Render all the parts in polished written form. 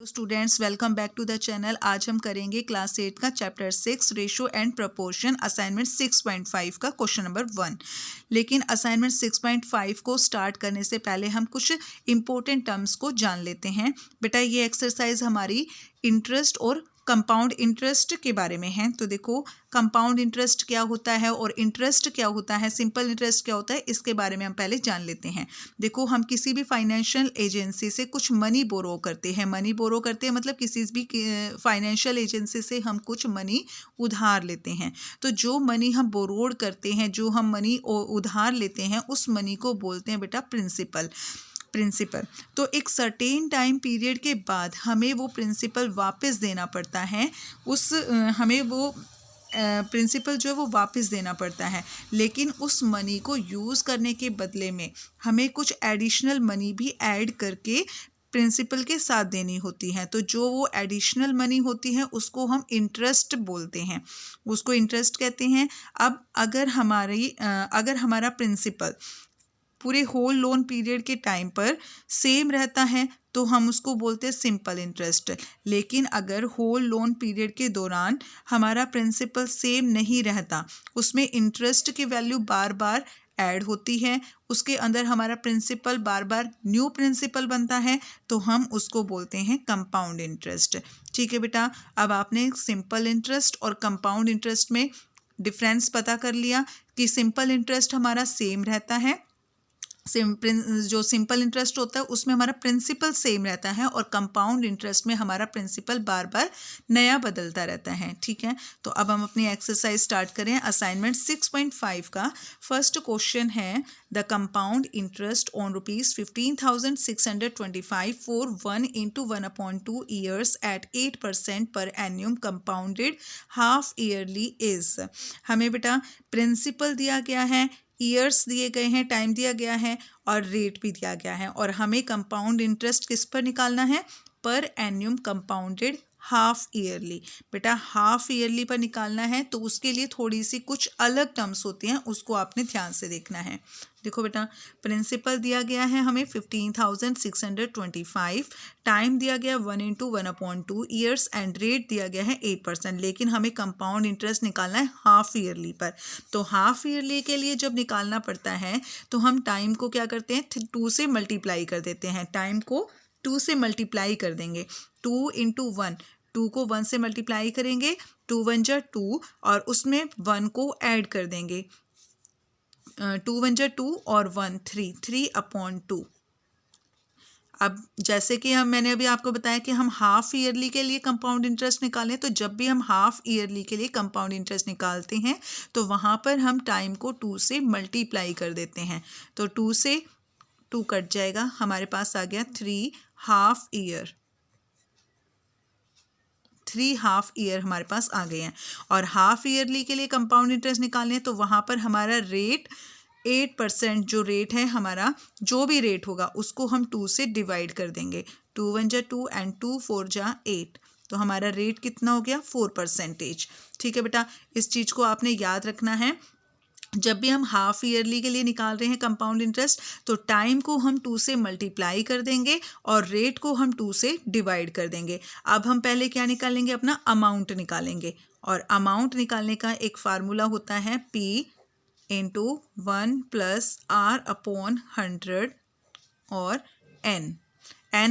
Students, welcome back to the channel. आज हम करेंगे क्लास 8 का chapter 6 ratio and proportion assignment 6.5 का क्वेश्चन नंबर 1। लेकिन असाइनमेंट 6.5 को स्टार्ट करने से पहले हम कुछ इंपॉर्टेंट टर्म्स को जान लेते हैं। बेटा, ये एक्सरसाइज हमारी इंटरेस्ट और कंपाउंड इंटरेस्ट के बारे में है। तो देखो, कंपाउंड इंटरेस्ट क्या होता है और इंटरेस्ट क्या होता है, सिंपल इंटरेस्ट क्या होता है, इसके बारे में हम पहले जान लेते हैं। देखो, हम किसी भी फाइनेंशियल एजेंसी से कुछ मनी बोरो करते हैं। मनी बोरो करते हैं मतलब किसी भी फाइनेंशियल एजेंसी से हम कुछ मनी उधार लेते हैं। तो जो मनी हम बोरोड करते हैं, जो हम मनी उधार लेते हैं, उस मनी को बोलते हैं बेटा प्रिंसिपल। तो एक सर्टेन टाइम पीरियड के बाद हमें वो प्रिंसिपल वापस देना पड़ता है। हमें वो प्रिंसिपल जो है वो वापस देना पड़ता है। लेकिन उस मनी को यूज़ करने के बदले में हमें कुछ एडिशनल मनी भी ऐड करके प्रिंसिपल के साथ देनी होती है। तो जो वो एडिशनल मनी होती है उसको हम इंटरेस्ट बोलते हैं, उसको इंटरेस्ट कहते हैं। अब अगर हमारा प्रिंसिपल पूरे होल लोन पीरियड के टाइम पर सेम रहता है तो हम उसको बोलते हैं सिंपल इंटरेस्ट। लेकिन अगर होल लोन पीरियड के दौरान हमारा प्रिंसिपल सेम नहीं रहता, उसमें इंटरेस्ट की वैल्यू बार बार ऐड होती है, उसके अंदर हमारा प्रिंसिपल बार बार न्यू प्रिंसिपल बनता है, तो हम उसको बोलते हैं कंपाउंड इंटरेस्ट। ठीक है बेटा, अब आपने सिंपल इंटरेस्ट और कंपाउंड इंटरेस्ट में डिफरेंस पता कर लिया कि सिंपल इंटरेस्ट हमारा सेम रहता है। जो सिंपल इंटरेस्ट होता है उसमें हमारा प्रिंसिपल सेम रहता है और कंपाउंड इंटरेस्ट में हमारा प्रिंसिपल बार बार नया बदलता रहता है। ठीक है, तो अब हम अपनी एक्सरसाइज स्टार्ट करें। असाइनमेंट 6.5 का फर्स्ट क्वेश्चन है, the compound interest on ₹15,625 for 1 into 1/2 years at 8% पर एन्यूम कंपाउंडेड हाफ ईयरली इज। हमें बेटा प्रिंसिपल दिया गया है, ईयर्स दिए गए हैं, टाइम दिया गया है और रेट भी दिया गया है। और हमें कंपाउंड इंटरेस्ट किस पर निकालना है? पर एन्यूम कंपाउंडेड हाफ ईयरली। बेटा, हाफ ईयरली पर निकालना है तो उसके लिए थोड़ी सी कुछ अलग टर्म्स होती हैं, उसको आपने ध्यान से देखना है। देखो बेटा, प्रिंसिपल दिया गया है हमें 15,625, टाइम दिया गया 1 into 1/2 ईयर्स एंड रेट दिया गया है 8%। लेकिन हमें कंपाउंड इंटरेस्ट निकालना है हाफ ईयरली पर। तो हाफ ईयरली के लिए जब निकालना पड़ता है तो हम टाइम को क्या करते हैं, 2 से मल्टीप्लाई कर देते हैं। टाइम को 2 से मल्टीप्लाई कर देंगे। 2 into 1, 2 को 1 से मल्टीप्लाई करेंगे, 2 1 जा 2 और उसमें 1 को ऐड कर देंगे। 2 1 जा 2 और 1 3/2। अब जैसे कि मैंने अभी आपको बताया कि हम हाफ ईयरली के लिए कंपाउंड इंटरेस्ट निकालें, तो जब भी हम हाफ ईयरली के लिए कंपाउंड इंटरेस्ट निकालते हैं तो वहाँ पर हम टाइम को 2 से मल्टीप्लाई कर देते हैं। तो 2 से 2 कट जाएगा, हमारे पास आ गया 3 हाफ ईयर। 3 हाफ ईयर हमारे पास आ गए हैं। और हाफ ईयरली के लिए कंपाउंड इंटरेस्ट निकालें तो वहाँ पर हमारा रेट 8%, जो रेट है हमारा, जो भी रेट होगा उसको हम 2 से डिवाइड कर देंगे। 2 1 जा 2 एंड 2 4 जा 8, तो हमारा रेट कितना हो गया? 4%। ठीक है बेटा, इस चीज़ को आपने याद रखना है। जब भी हम हाफ ईयरली के लिए निकाल रहे हैं कंपाउंड इंटरेस्ट तो टाइम को हम 2 से मल्टीप्लाई कर देंगे और रेट को हम 2 से डिवाइड कर देंगे। अब हम पहले क्या निकालेंगे? अपना अमाउंट निकालेंगे। और अमाउंट निकालने का एक फार्मूला होता है P into 1 + R/100 और N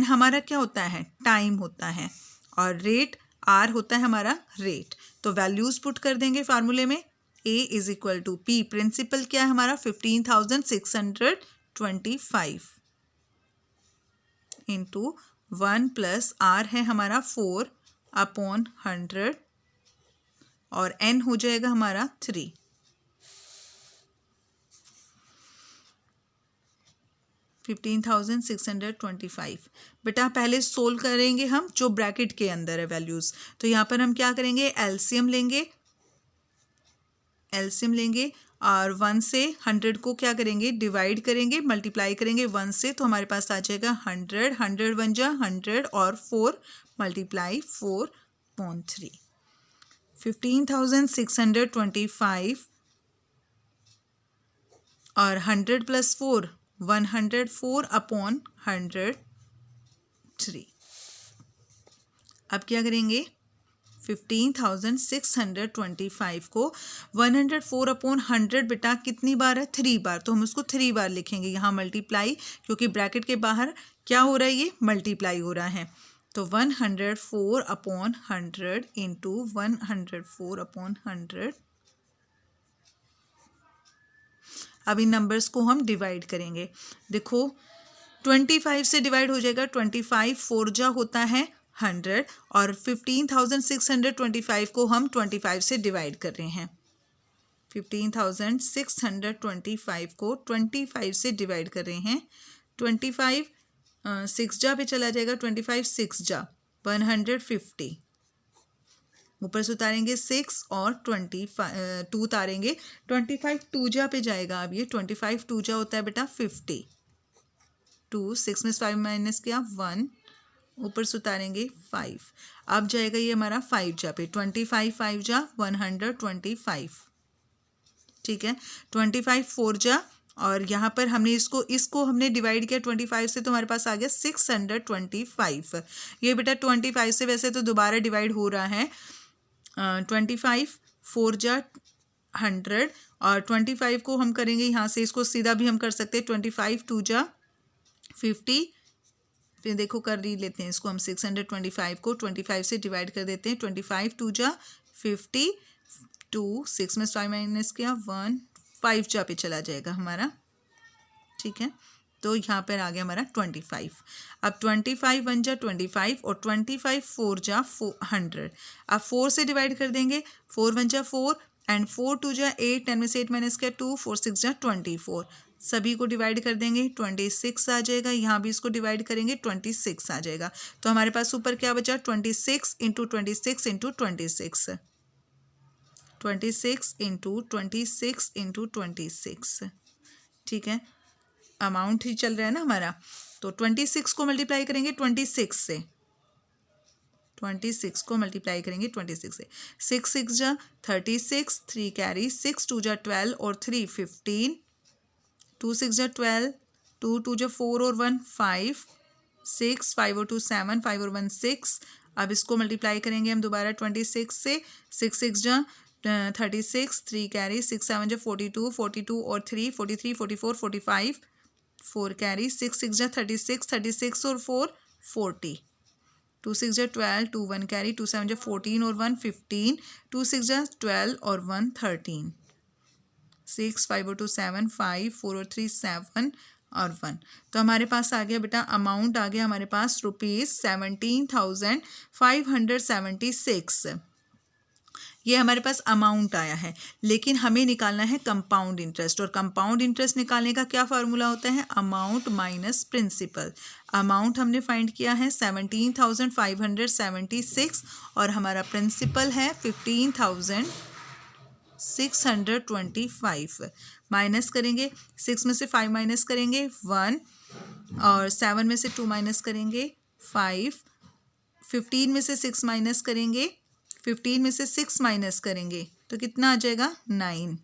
हमारा क्या होता है? टाइम होता है। और रेट R होता है हमारा रेट। तो वैल्यूज़ पुट कर देंगे फार्मूले में। A = P, प्रिंसिपल क्या है हमारा? 15,625 इंटू 1 + R है हमारा 4/100 और N हो जाएगा हमारा 3। 15,625। बेटा, पहले सोल्व करेंगे हम जो ब्रैकेट के अंदर है वैल्यूज़। तो यहाँ पर हम क्या करेंगे? एलसीएम लेंगे और 1 से 100 को क्या करेंगे? डिवाइड करेंगे, मल्टीप्लाई करेंगे 1 से, तो हमारे पास आ जाएगा 100। 100 1 जा 100 और 4 × 4/3। 15,625 और 100 + 4 104/103। अब क्या करेंगे, 15,625 को 104 अपॉन 100 बेटा कितनी बार है, 3 बार, तो हम उसको 3 बार लिखेंगे यहाँ मल्टीप्लाई, क्योंकि ब्रैकेट के बाहर क्या हो रहा है, ये मल्टीप्लाई हो रहा है। तो 104 अपॉन 100 इंटू 104 अपॉन 100। अब इन नंबर्स को हम डिवाइड करेंगे। देखो 25 से डिवाइड हो जाएगा, 25 4 जा होता है 100 और 15,625 को हम 25 से डिवाइड कर रहे हैं। 15,625 को 25 से डिवाइड कर रहे हैं। 25 6 जा पे चला जाएगा, 25 6 जा 150, ऊपर से उतारेंगे 6 और 25 2 उतारेंगे, 25 2 जा पे जाएगा। अब ये 25 2 जा होता है बेटा 50, 2 6 में 5 माइनस किया 1, ऊपर से उतारेंगे 5। अब जाएगा ये हमारा 5 जा पे, 25 5 जा 125, ठीक है। 25 4 जा और यहाँ पर हमने इसको हमने डिवाइड किया 25 से, तो हमारे पास आ गया 625। ये बेटा 25 से वैसे तो दोबारा डिवाइड हो रहा है। 25 4 जा 100 और 25 को हम करेंगे यहाँ से, इसको सीधा भी हम कर सकते हैं, 25 2 जा 50। फिर देखो कर ही लेते हैं इसको हम, 625 को 25 से डिवाइड कर देते हैं। 25 2 जा 50, 2 6 में 5 माइनस किया 1, 5 जा पे चला जाएगा हमारा, ठीक है। तो यहाँ पर आ गया हमारा 25। अब 25 1 जा 25 और 25 4 जा 100। अब 4 से डिवाइड कर देंगे, 4 1 जा 4 एंड 4 2 जा 8, 10 में से 8 माइनस किया 2, 4 6 जा 24। सभी को डिवाइड कर देंगे, 26 आ जाएगा। यहाँ भी इसको डिवाइड करेंगे, 26 आ जाएगा। तो हमारे पास ऊपर क्या बचा, 26 इंटू 26 इंटू 26, 26 इंटू 26 इंटू 26, ठीक है। अमाउंट ही चल रहा है ना हमारा, तो 26 को मल्टीप्लाई करेंगे 26 से, 26 को मल्टीप्लाई करेंगे 26 से। 6 6 जा 36, 3 कैरी, 6 2 जा 12 और 3 15, 2 6 जा 12, 2 2 जा 4 और 1 5, 6 5 और 2 7, 5 और 1 6। अब इसको मल्टीप्लाई करेंगे हम दोबारा 26 से। 6 6 जा 36, 3 कैरी, 6 7 जा 42, 42 और 3 43, 44 45, 4 कैरी, 6 6 जा 36, 36 और 4 40, 2 6 जा 12, 2 1 कैरी, 2 7 जा 14 और 1 15, 2 6 जा 12 और 1 13, 6 5 और 2 7, 5 4 और 3 7 और 1। तो हमारे पास आ गया बेटा, अमाउंट आ गया हमारे पास ₹17,576। ये हमारे पास अमाउंट आया है, लेकिन हमें निकालना है कंपाउंड इंटरेस्ट, और कंपाउंड इंटरेस्ट निकालने का क्या फार्मूला होता है, अमाउंट माइनस प्रिंसिपल। अमाउंट हमने फाइंड किया है 17,576 और हमारा प्रिंसिपल है 15,625। माइनस करेंगे, 6 में से 5 माइनस करेंगे 1 और 7 में से 2 माइनस करेंगे 5, 15 में से 6 माइनस करेंगे, 15 में से 6 माइनस करेंगे तो कितना आ जाएगा 9,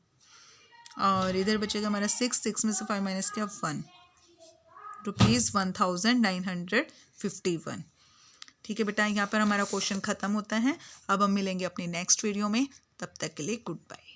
और इधर बचेगा हमारा 6 में से 5 माइनस किया 1, ₹1951। ठीक है बेटा, यहाँ पर हमारा क्वेश्चन ख़त्म होता है। अब हम मिलेंगे अपनी नेक्स्ट वीडियो में, तब तक के लिए गुड बाय।